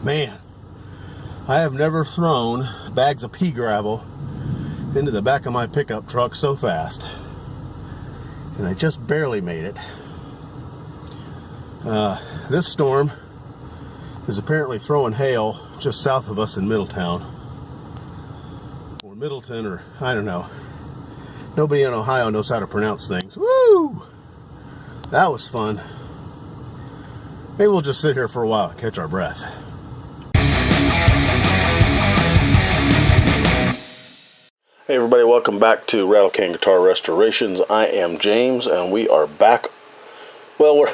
Man, I have never thrown bags of pea gravel into the back of my pickup truck so fast. And I just barely made it. This storm is apparently throwing hail just south of us in Middletown. Or Middleton, or I don't know. Nobody in Ohio knows how to pronounce things. Woo! That was fun. Maybe we'll just sit here for a while and catch our breath. Hey everybody, welcome back to Rattlecan Guitar Restorations. I am James, and we are back. Well, we're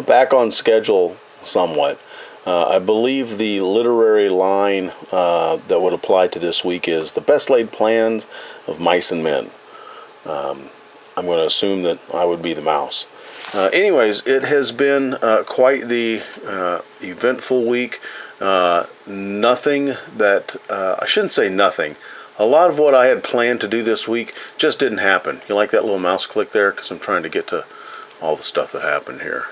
back on schedule somewhat. I believe the literary line that would apply to this week is the best laid plans of mice and men. I'm going to assume that I would be the mouse. Anyways, it has been quite the eventful week. Nothing that, I shouldn't say nothing. A lot of what I had planned to do this week just didn't happen. You like that little mouse click there? Because I'm trying to get to all the stuff that happened here.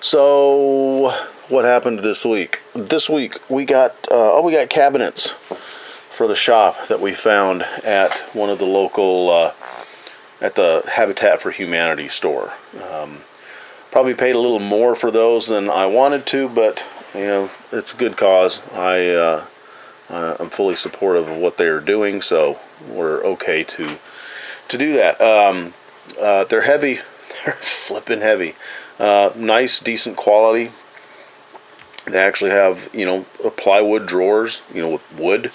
So what happened this week? This week we got cabinets for the shop that we found at one of the local at the Habitat for Humanity store. Probably paid a little more for those than I wanted to, but you know, it's a good cause. I'm fully supportive of what they're doing, so we're okay to do that. They're heavy. They're flipping heavy. Nice, decent quality. They actually have, plywood drawers, with wood.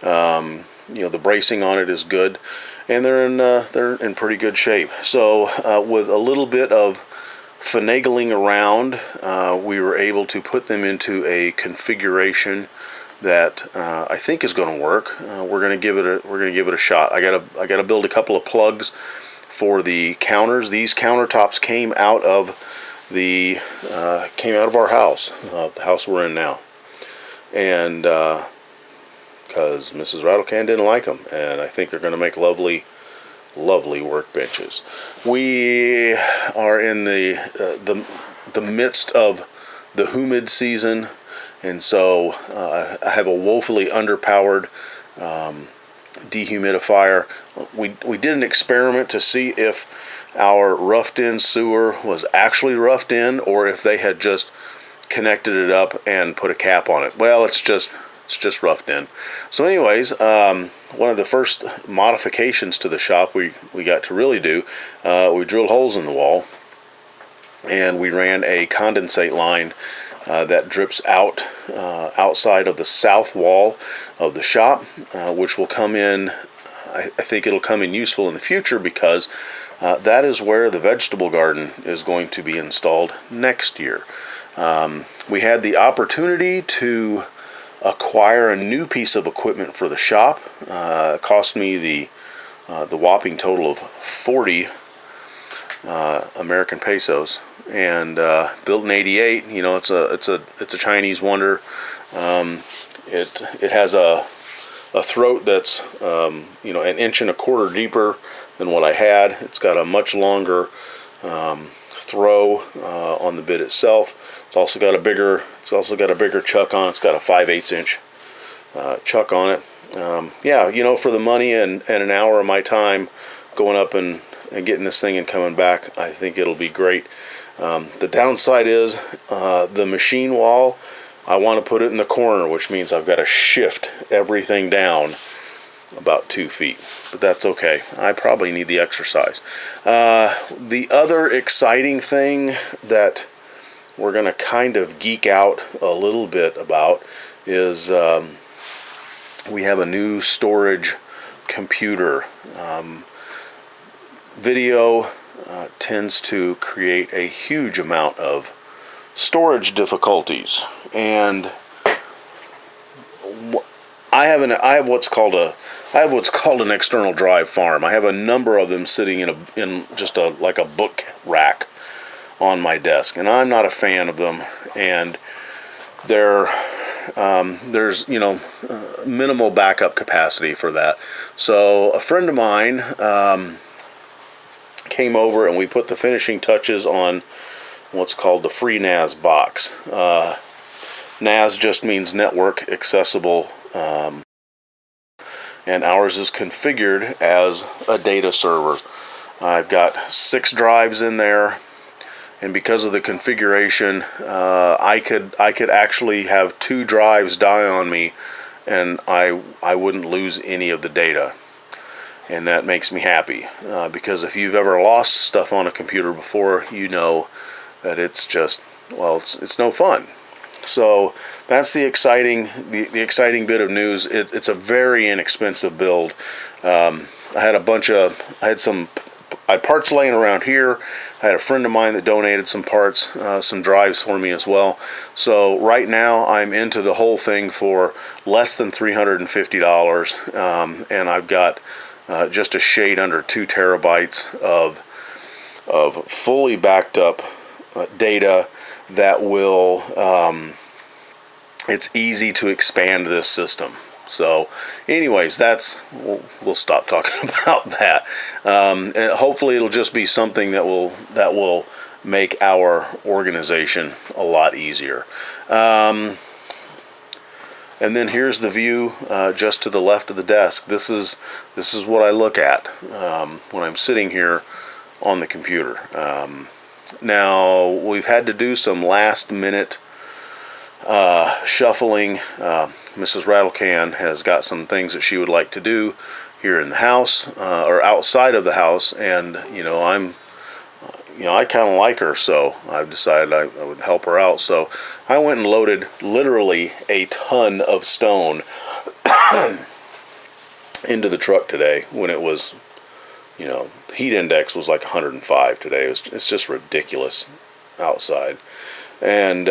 The bracing on it is good, and they're in pretty good shape. So with a little bit of finagling around, we were able to put them into a configuration that I think is going to work. We're going to give it a shot. I gotta build a couple of plugs for the counters. These countertops came out of our house, the house we're in now, and because Mrs. Rattlecan didn't like them, and I think they're going to make lovely workbenches. We are in the midst of the humid season. And so I have a woefully underpowered dehumidifier. We did an experiment to see if our roughed-in sewer was actually roughed in, or if they had just connected it up and put a cap on it. Well, it's just roughed in. So anyways, one of the first modifications to the shop we got to really do, we drilled holes in the wall, and we ran a condensate line that drips out outside of the south wall of the shop, which will come in, I think it'll come in useful in the future, because that is where the vegetable garden is going to be installed next year. We had the opportunity to acquire a new piece of equipment for the shop. It cost me the whopping total of 40 American pesos. And built in '88. It's a Chinese wonder. It has a throat that's an inch and a quarter deeper than what I had. It's got a much longer throw on the bit itself. It's also got a bigger chuck on it. It's got a 5/8 inch chuck on it. For the money and an hour of my time going up and getting this thing and coming back, I think it'll be great. The downside is the machine wall. I want to put it in the corner, which means I've got to shift everything down about 2 feet, but that's okay. I probably need the exercise. The other exciting thing that we're going to kind of geek out a little bit about is we have a new storage computer. Video tends to create a huge amount of storage difficulties, and I have what's called an external drive farm. I have a number of them sitting in just like a book rack on my desk, and I'm not a fan of them. And there's minimal backup capacity for that. So a friend of mine came over, and we put the finishing touches on what's called the free NAS box. NAS just means network accessible, and ours is configured as a data server. I've got 6 drives in there, and because of the configuration, I could actually have 2 drives die on me, and I wouldn't lose any of the data. And that makes me happy, because if you've ever lost stuff on a computer before, you know that it's just, well, it's no fun. So that's the exciting bit of news. It's a very inexpensive build. I had parts laying around here. I had a friend of mine that donated some parts, some drives for me as well. So right now I'm into the whole thing for less than $350, and I've got just a shade under 2 terabytes of fully backed up data that will, it's easy to expand this system. So anyways, we'll stop talking about that. And hopefully it'll just be something that will make our organization a lot easier. And then here's the view just to the left of the desk. This is what I look at when I'm sitting here on the computer. Now, we've had to do some last minute shuffling. Mrs. Rattlecan has got some things that she would like to do here in the house, or outside of the house, and I kind of like her, so I've decided I would help her out. So I went and loaded literally a ton of stone into the truck today when it was, the heat index was like 105 today. It's just ridiculous outside. And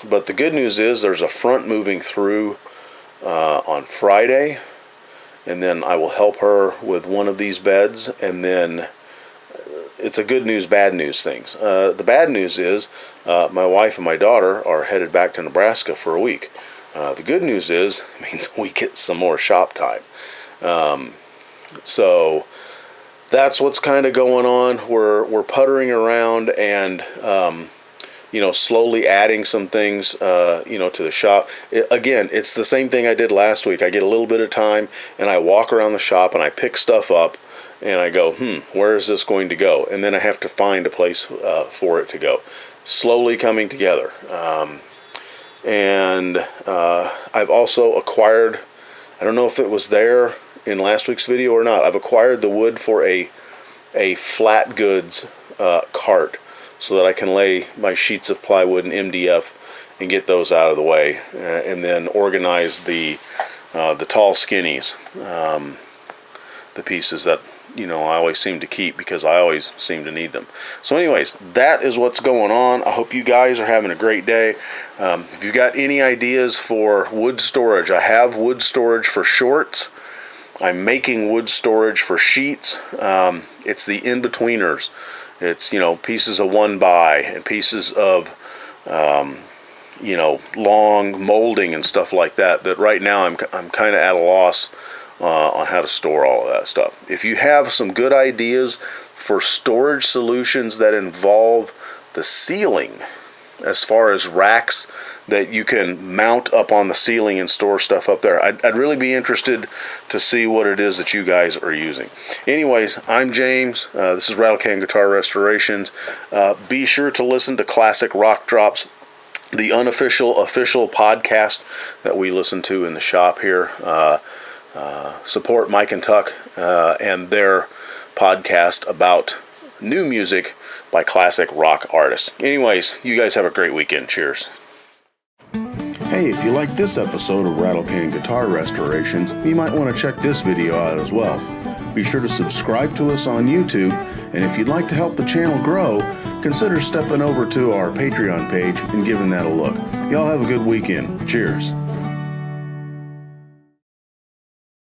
but the good news is there's a front moving through on Friday, and then I will help her with one of these beds, and then it's a good news, bad news things. The bad news is my wife and my daughter are headed back to Nebraska for a week. The good news is it means we get some more shop time. So that's what's kind of going on. We're puttering around and slowly adding some things to the shop. Again, it's the same thing I did last week. I get a little bit of time and I walk around the shop and I pick stuff up and I go, where is this going to go? And then I have to find a place for it to go. Slowly coming together. And I've also acquired, I don't know if it was there in last week's video or not, I've acquired the wood for a flat goods cart so that I can lay my sheets of plywood and MDF and get those out of the way, and then organize the tall skinnies, the pieces that I always seem to keep because I always seem to need them. So anyways, that is what's going on. I hope you guys are having a great day. If you've got any ideas for wood storage, I have wood storage for shorts. I'm making wood storage for sheets. It's the in-betweeners. It's, pieces of 1x and pieces of, long molding and stuff like that. That right now I'm kind of at a loss on how to store all of that stuff. If you have some good ideas for storage solutions that involve the ceiling, as far as racks that you can mount up on the ceiling and store stuff up there, I'd really be interested to see what it is that you guys are using. Anyways, I'm James. This is Rattlecan Guitar Restorations. Be sure to listen to Classic Rock Drops, the official podcast that we listen to in the shop here. Support Mike and Tuck and their podcast about new music by classic rock artists. Anyways, you guys have a great weekend. Cheers. Hey, if you like this episode of Rattlecan Guitar Restorations, you might want to check this video out as well. Be sure to subscribe to us on YouTube, and if you'd like to help the channel grow, consider stepping over to our Patreon page and giving that a look. Y'all have a good weekend. Cheers.